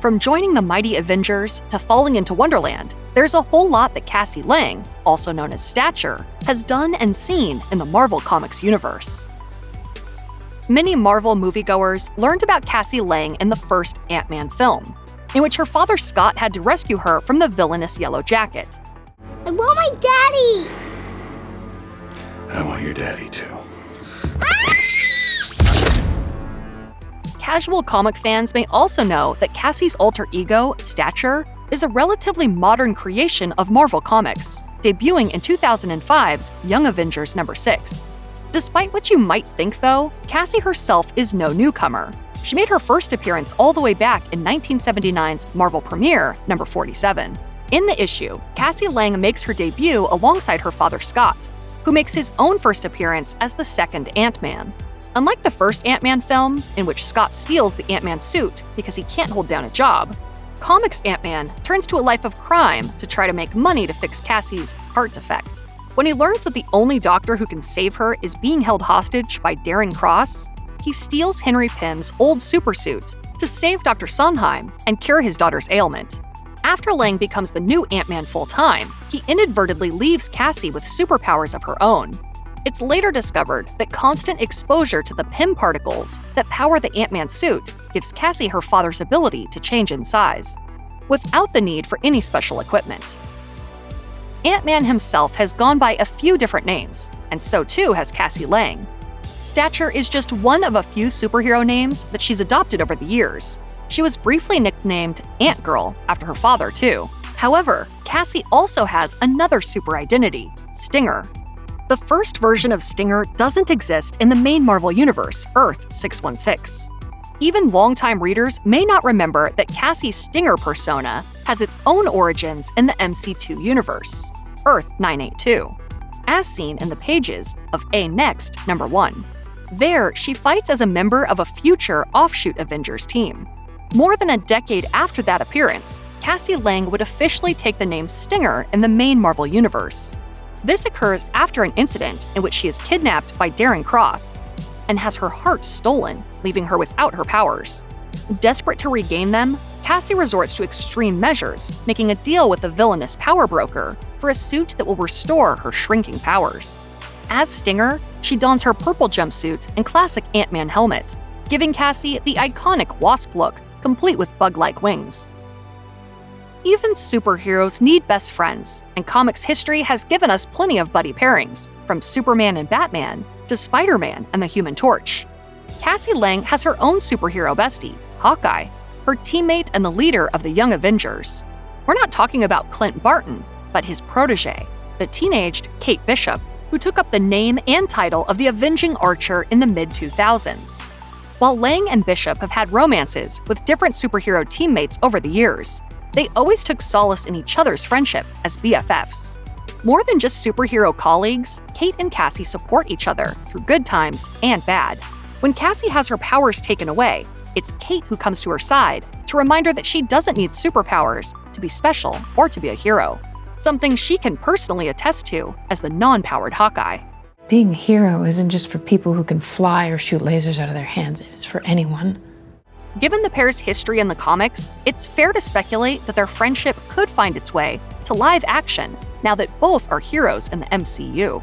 From joining the Mighty Avengers to falling into Wonderland, there's a whole lot that Cassie Lang, also known as Stature, has done and seen in the Marvel Comics universe. Many Marvel moviegoers learned about Cassie Lang in the first Ant-Man film, in which her father Scott had to rescue her from the villainous Yellow Jacket. I want my daddy! I want your daddy too. Casual comic fans may also know that Cassie's alter ego, Stature, is a relatively modern creation of Marvel Comics, debuting in 2005's Young Avengers #6. Despite what you might think, though, Cassie herself is no newcomer. She made her first appearance all the way back in 1979's Marvel premiere, #47. In the issue, Cassie Lang makes her debut alongside her father Scott, who makes his own first appearance as the second Ant-Man. Unlike the first Ant-Man film, in which Scott steals the Ant-Man suit because he can't hold down a job, comics Ant-Man turns to a life of crime to try to make money to fix Cassie's heart defect. When he learns that the only doctor who can save her is being held hostage by Darren Cross, he steals Henry Pym's old supersuit to save Dr. Sondheim and cure his daughter's ailment. After Lang becomes the new Ant-Man full-time, he inadvertently leaves Cassie with superpowers of her own. It's later discovered that constant exposure to the Pym particles that power the Ant-Man suit gives Cassie her father's ability to change in size, without the need for any special equipment. Ant-Man himself has gone by a few different names, and so too has Cassie Lang. Stature is just one of a few superhero names that she's adopted over the years. She was briefly nicknamed Ant-Girl after her father, too. However, Cassie also has another super identity, Stinger. The first version of Stinger doesn't exist in the main Marvel universe, Earth 616. Even longtime readers may not remember that Cassie's Stinger persona has its own origins in the MC2 universe, Earth 982, as seen in the pages of A Next #1. There, she fights as a member of a future offshoot Avengers team. More than a decade after that appearance, Cassie Lang would officially take the name Stinger in the main Marvel universe. This occurs after an incident in which she is kidnapped by Darren Cross and has her heart stolen, leaving her without her powers. Desperate to regain them, Cassie resorts to extreme measures, making a deal with the villainous power broker for a suit that will restore her shrinking powers. As Stinger, she dons her purple jumpsuit and classic Ant-Man helmet, giving Cassie the iconic wasp look, complete with bug-like wings. Even superheroes need best friends, and comics history has given us plenty of buddy pairings, from Superman and Batman to Spider-Man and the Human Torch. Cassie Lang has her own superhero bestie, Hawkeye, her teammate and the leader of the Young Avengers. We're not talking about Clint Barton, but his protege, the teenaged Kate Bishop, who took up the name and title of the Avenging Archer in the mid-2000s. While Lang and Bishop have had romances with different superhero teammates over the years, they always took solace in each other's friendship as BFFs. More than just superhero colleagues, Kate and Cassie support each other through good times and bad. When Cassie has her powers taken away, it's Kate who comes to her side to remind her that she doesn't need superpowers to be special or to be a hero, something she can personally attest to as the non-powered Hawkeye. Being a hero isn't just for people who can fly or shoot lasers out of their hands, it's for anyone. Given the pair's history in the comics, it's fair to speculate that their friendship could find its way to live action now that both are heroes in the MCU.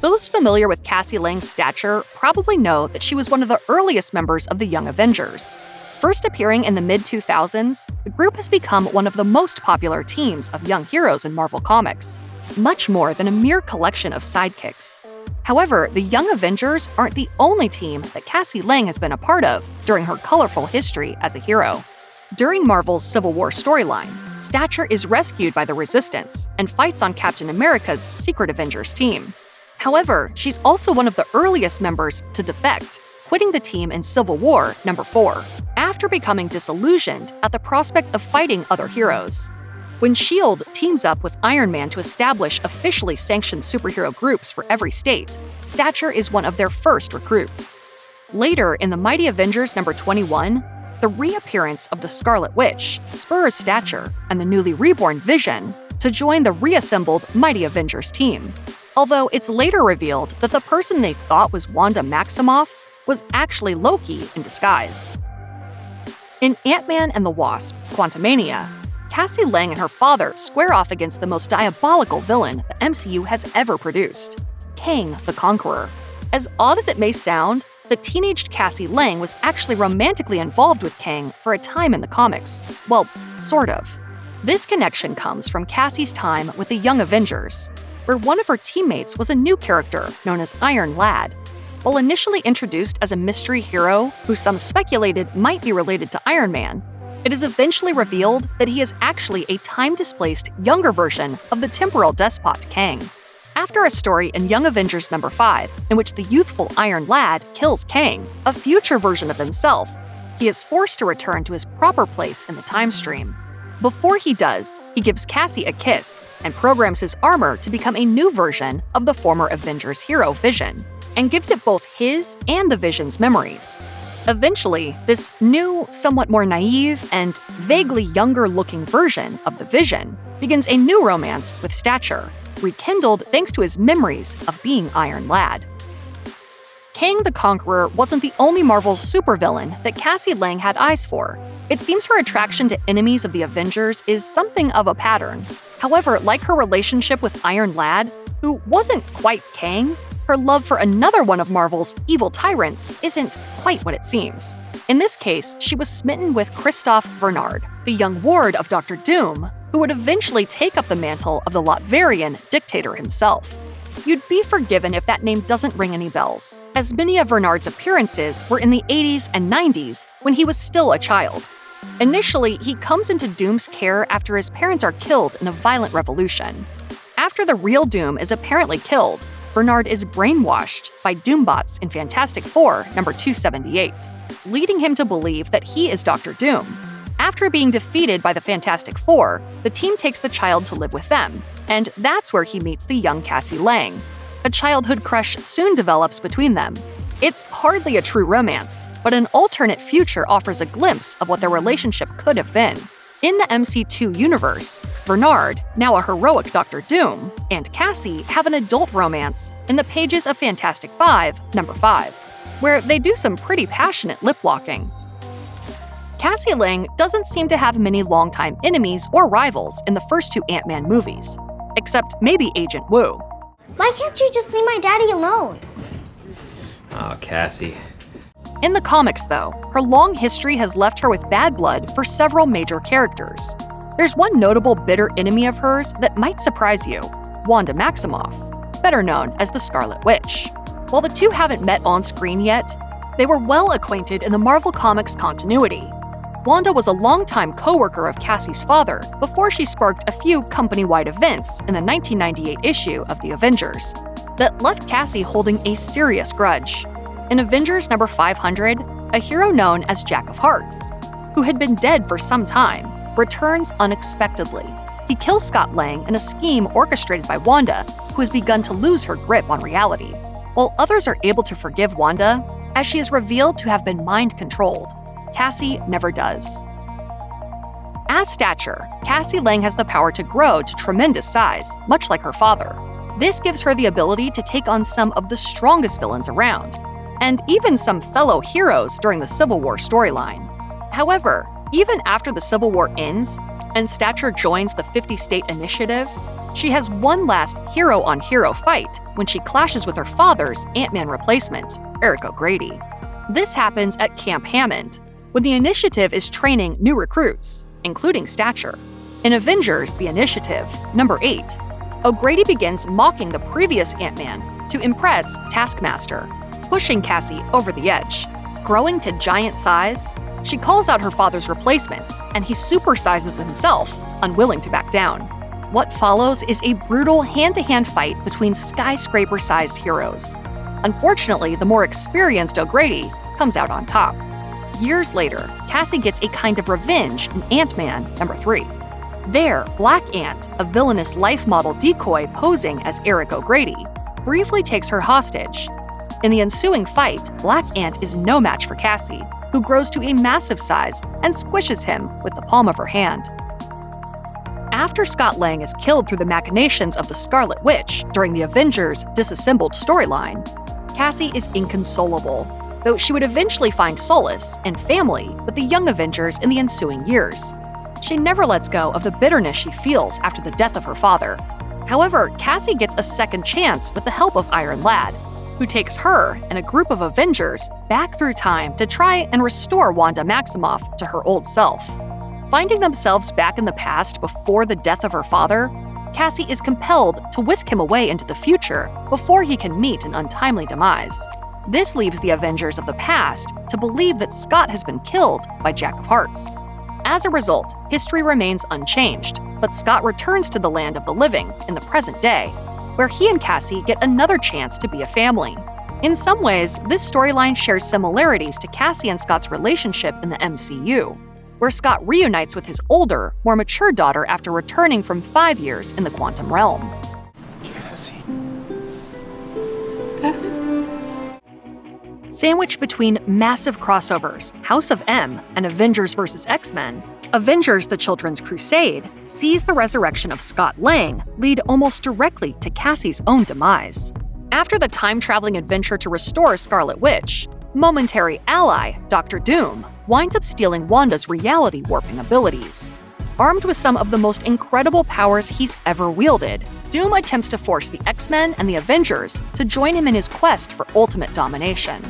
Those familiar with Cassie Lang's stature probably know that she was one of the earliest members of the Young Avengers. First appearing in the mid-2000s, the group has become one of the most popular teams of young heroes in Marvel Comics, much more than a mere collection of sidekicks. However, the Young Avengers aren't the only team that Cassie Lang has been a part of during her colorful history as a hero. During Marvel's Civil War storyline, Stature is rescued by the Resistance and fights on Captain America's Secret Avengers team. However, she's also one of the earliest members to defect, quitting the team in Civil War #4, after becoming disillusioned at the prospect of fighting other heroes. When S.H.I.E.L.D. teams up with Iron Man to establish officially sanctioned superhero groups for every state, Stature is one of their first recruits. Later, in the Mighty Avengers #21, the reappearance of the Scarlet Witch spurs Stature and the newly reborn Vision to join the reassembled Mighty Avengers team. Although it's later revealed that the person they thought was Wanda Maximoff was actually Loki in disguise. In Ant-Man and the Wasp: Quantumania, Cassie Lang and her father square off against the most diabolical villain the MCU has ever produced, Kang the Conqueror. As odd as it may sound, the teenaged Cassie Lang was actually romantically involved with Kang for a time in the comics. Well, sort of. This connection comes from Cassie's time with the Young Avengers, where one of her teammates was a new character known as Iron Lad. While initially introduced as a mystery hero who some speculated might be related to Iron Man, it is eventually revealed that he is actually a time-displaced, younger version of the temporal despot Kang. After a story in Young Avengers number 5, in which the youthful Iron Lad kills Kang, a future version of himself, he is forced to return to his proper place in the time stream. Before he does, he gives Cassie a kiss and programs his armor to become a new version of the former Avengers hero Vision, and gives it both his and the Vision's memories. Eventually, this new, somewhat more naive, and vaguely younger-looking version of the Vision begins a new romance with Stature, rekindled thanks to his memories of being Iron Lad. Kang the Conqueror wasn't the only Marvel supervillain that Cassie Lang had eyes for. It seems her attraction to enemies of the Avengers is something of a pattern. However, like her relationship with Iron Lad, who wasn't quite Kang, her love for another one of Marvel's evil tyrants isn't quite what it seems. In this case, she was smitten with Christophe Bernard, the young ward of Dr. Doom, who would eventually take up the mantle of the Latverian dictator himself. You'd be forgiven if that name doesn't ring any bells, as many of Bernard's appearances were in the 80s and 90s when he was still a child. Initially, he comes into Doom's care after his parents are killed in a violent revolution. After the real Doom is apparently killed, Bernard is brainwashed by Doombots in Fantastic Four number 278, leading him to believe that he is Dr. Doom. After being defeated by the Fantastic Four, the team takes the child to live with them, and that's where he meets the young Cassie Lang. A childhood crush soon develops between them. It's hardly a true romance, but an alternate future offers a glimpse of what their relationship could have been. In the MC2 universe, Bernard, now a heroic Dr. Doom, and Cassie have an adult romance in the pages of Fantastic Five, number 5, where they do some pretty passionate lip-locking. Cassie Lang doesn't seem to have many longtime enemies or rivals in the first 2 Ant-Man movies, except maybe Agent Woo. Why can't you just leave my daddy alone? Oh, Cassie. In the comics, though, her long history has left her with bad blood for several major characters. There's one notable bitter enemy of hers that might surprise you, Wanda Maximoff, better known as the Scarlet Witch. While the two haven't met on screen yet, they were well acquainted in the Marvel Comics continuity. Wanda was a longtime co-worker of Cassie's father before she sparked a few company-wide events in the 1998 issue of The Avengers that left Cassie holding a serious grudge. In Avengers number 500, a hero known as Jack of Hearts, who had been dead for some time, returns unexpectedly. He kills Scott Lang in a scheme orchestrated by Wanda, who has begun to lose her grip on reality. While others are able to forgive Wanda, as she is revealed to have been mind-controlled, Cassie never does. As Stature, Cassie Lang has the power to grow to tremendous size, much like her father. This gives her the ability to take on some of the strongest villains around, and even some fellow heroes during the Civil War storyline. However, even after the Civil War ends and Stature joins the 50-state initiative, she has one last hero-on-hero fight when she clashes with her father's Ant-Man replacement, Eric O'Grady. This happens at Camp Hammond, when the initiative is training new recruits, including Stature. In Avengers: The Initiative, number 8, O'Grady begins mocking the previous Ant-Man to impress Taskmaster, pushing Cassie over the edge. Growing to giant size, she calls out her father's replacement, and he supersizes himself, unwilling to back down. What follows is a brutal hand-to-hand fight between skyscraper-sized heroes. Unfortunately, the more experienced O'Grady comes out on top. Years later, Cassie gets a kind of revenge in Ant-Man number 3. There, Black Ant, a villainous life model decoy posing as Eric O'Grady, briefly takes her hostage. In the ensuing fight, Black Ant is no match for Cassie, who grows to a massive size and squishes him with the palm of her hand. After Scott Lang is killed through the machinations of the Scarlet Witch during the Avengers Disassembled storyline, Cassie is inconsolable. though she would eventually find solace and family with the Young Avengers in the ensuing years. She never lets go of the bitterness she feels after the death of her father. However, Cassie gets a second chance with the help of Iron Lad, who takes her and a group of Avengers back through time to try and restore Wanda Maximoff to her old self. Finding themselves back in the past before the death of her father, Cassie is compelled to whisk him away into the future before he can meet an untimely demise. This leaves the Avengers of the past to believe that Scott has been killed by Jack of Hearts. As a result, history remains unchanged, but Scott returns to the land of the living in the present day, where he and Cassie get another chance to be a family. In some ways, this storyline shares similarities to Cassie and Scott's relationship in the MCU, where Scott reunites with his older, more mature daughter after returning from 5 years in the quantum realm. Cassie. Sandwiched between massive crossovers, House of M and Avengers vs. X-Men, Avengers: The Children's Crusade sees the resurrection of Scott Lang lead almost directly to Cassie's own demise. After the time-traveling adventure to restore Scarlet Witch, momentary ally Dr. Doom winds up stealing Wanda's reality-warping abilities. Armed with some of the most incredible powers he's ever wielded, Doom attempts to force the X-Men and the Avengers to join him in his quest for ultimate domination.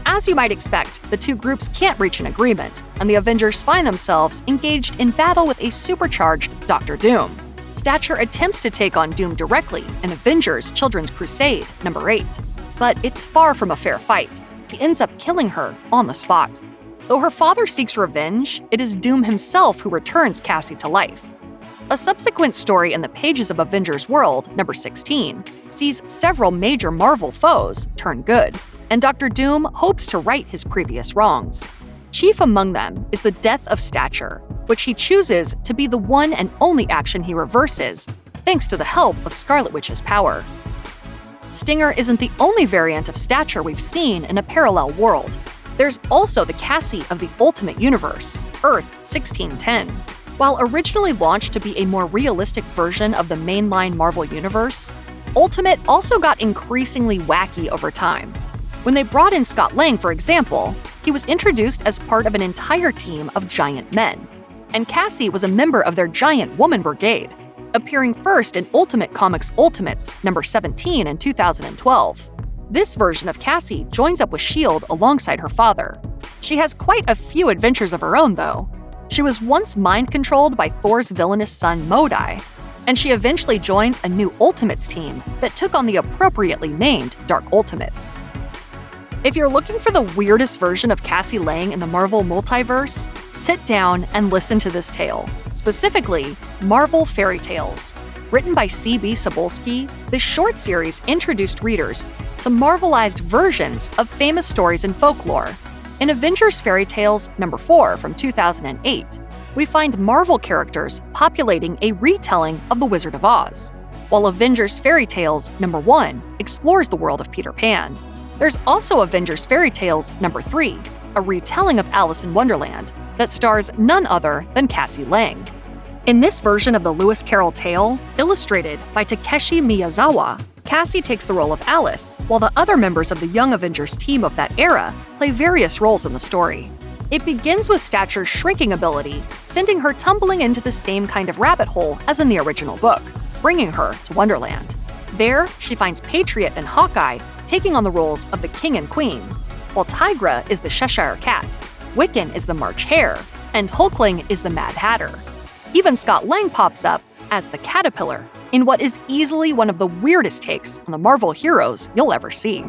As you might expect, the two groups can't reach an agreement, and the Avengers find themselves engaged in battle with a supercharged Dr. Doom. Stature attempts to take on Doom directly in Avengers: Children's Crusade number 8, but it's far from a fair fight. He ends up killing her on the spot. Though her father seeks revenge, it is Doom himself who returns Cassie to life. A subsequent story in the pages of Avengers World, number 16, sees several major Marvel foes turn good, and Dr. Doom hopes to right his previous wrongs. Chief among them is the death of Stature, which he chooses to be the one and only action he reverses, thanks to the help of Scarlet Witch's power. Stinger isn't the only variant of Stature we've seen in a parallel world. There's also the Cassie of the Ultimate Universe, Earth 1610. While originally launched to be a more realistic version of the mainline Marvel Universe, Ultimate also got increasingly wacky over time. When they brought in Scott Lang, for example, he was introduced as part of an entire team of giant men, and Cassie was a member of their Giant-Women Brigade, appearing first in Ultimate Comics Ultimates number 17 in 2012. This version of Cassie joins up with S.H.I.E.L.D. alongside her father. She has quite a few adventures of her own, though. She was once mind-controlled by Thor's villainous son Modai, and she eventually joins a new Ultimates team that took on the appropriately named Dark Ultimates. If you're looking for the weirdest version of Cassie Lang in the Marvel multiverse, sit down and listen to this tale, specifically Marvel Fairy Tales. Written by C.B. Cebulski, this short series introduced readers to Marvelized versions of famous stories and folklore. In Avengers Fairy Tales number 4 from 2008, we find Marvel characters populating a retelling of The Wizard of Oz, while Avengers Fairy Tales number 1 explores the world of Peter Pan. There's also Avengers Fairy Tales number 3, a retelling of Alice in Wonderland that stars none other than Cassie Lang. In this version of the Lewis Carroll tale, illustrated by Takeshi Miyazawa, Cassie takes the role of Alice, while the other members of the Young Avengers team of that era play various roles in the story. It begins with Stature's shrinking ability, sending her tumbling into the same kind of rabbit hole as in the original book, bringing her to Wonderland. There, she finds Patriot and Hawkeye taking on the roles of the King and Queen, while Tigra is the Cheshire Cat, Wiccan is the March Hare, and Hulkling is the Mad Hatter. Even Scott Lang pops up as the Caterpillar in what is easily one of the weirdest takes on the Marvel heroes you'll ever see.